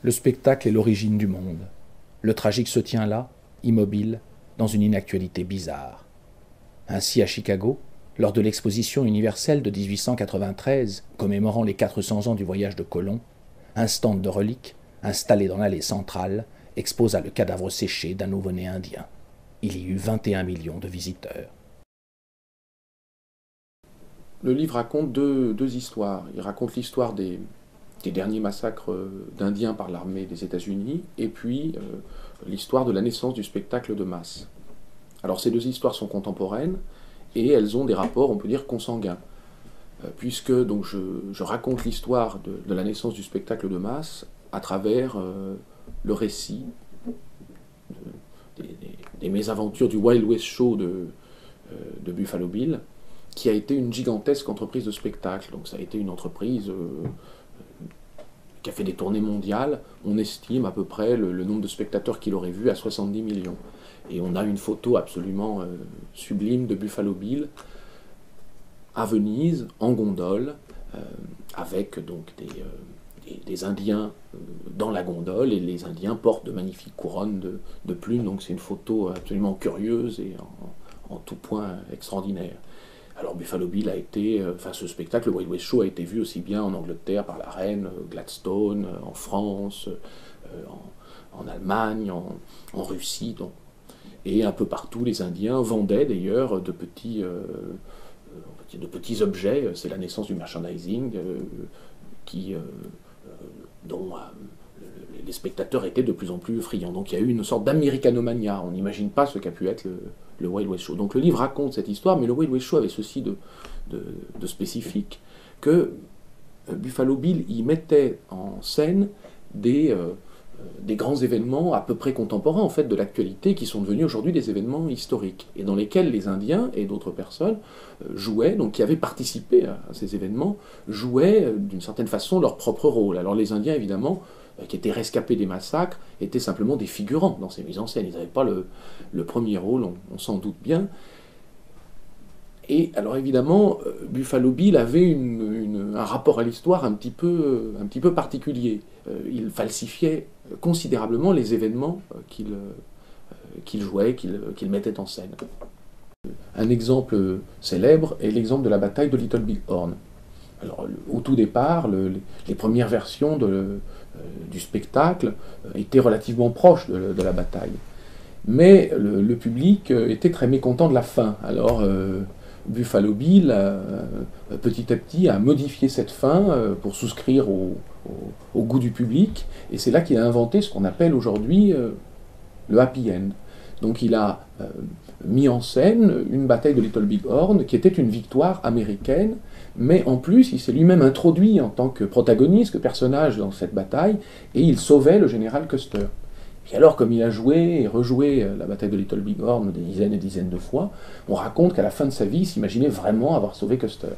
Le spectacle est l'origine du monde. Le tragique se tient là, immobile, dans une inactualité bizarre. Ainsi, à Chicago, lors de l'exposition universelle de 1893, commémorant les 400 ans du voyage de Colomb, un stand de reliques, installé dans l'allée centrale, exposa le cadavre séché d'un nouveau-né indien. Il y eut 21 millions de visiteurs. Le livre raconte deux histoires. Il raconte l'histoire des derniers massacres d'Indiens par l'armée des États-Unis, et puis l'histoire de la naissance du spectacle de masse. Alors ces deux histoires sont contemporaines, et elles ont des rapports, on peut dire, consanguins. Puisque donc, je raconte l'histoire de la naissance du spectacle de masse à travers le récit des mésaventures du Wild West Show de Buffalo Bill, qui a été une gigantesque entreprise de spectacle. Donc ça a été une entreprise qui a fait des tournées mondiales. On estime à peu près le nombre de spectateurs qu'il aurait vu à 70 millions. Et on a une photo absolument sublime de Buffalo Bill à Venise, en gondole, avec donc des Indiens dans la gondole, et les Indiens portent de magnifiques couronnes de plumes. Donc c'est une photo absolument curieuse et en tout point extraordinaire. Alors Buffalo Bill a été, ce spectacle, le Wild West Show, a été vu aussi bien en Angleterre par la reine Gladstone, en France, en Allemagne, en Russie, donc. Et un peu partout, les Indiens vendaient d'ailleurs de petits objets. C'est la naissance du merchandising dont les spectateurs étaient de plus en plus friands. Donc il y a eu une sorte d'américanomania. On n'imagine pas ce qu'a pu être le Wild West Show. Donc le livre raconte cette histoire, mais le Wild West Show avait ceci de spécifique, que Buffalo Bill y mettait en scène des grands événements à peu près contemporains en fait de l'actualité, qui sont devenus aujourd'hui des événements historiques, et dans lesquels les Indiens et d'autres personnes jouaient, donc qui avaient participé à ces événements, jouaient d'une certaine façon leur propre rôle. Alors les Indiens, évidemment, qui étaient rescapés des massacres, étaient simplement des figurants dans ces mises en scène. Ils n'avaient pas le premier rôle, on s'en doute bien. Et alors évidemment, Buffalo Bill avait un rapport à l'histoire un petit peu particulier. Il falsifiait considérablement les événements qu'il jouait, qu'il mettait en scène. Un exemple célèbre est l'exemple de la bataille de Little Big Horn. Alors, au tout départ, les premières versions du spectacle étaient relativement proches de la bataille. Mais le public était très mécontent de la fin. Alors, Buffalo Bill, petit à petit, a modifié cette fin pour souscrire au goût du public, et c'est là qu'il a inventé ce qu'on appelle aujourd'hui le happy end. Donc il a mis en scène une bataille de Little Big Horn qui était une victoire américaine, mais en plus il s'est lui-même introduit en tant que protagoniste, que personnage dans cette bataille, et il sauvait le général Custer. Et alors, comme il a joué et rejoué la bataille de Little Big Horn des dizaines et dizaines de fois, on raconte qu'à la fin de sa vie, il s'imaginait vraiment avoir sauvé Custer.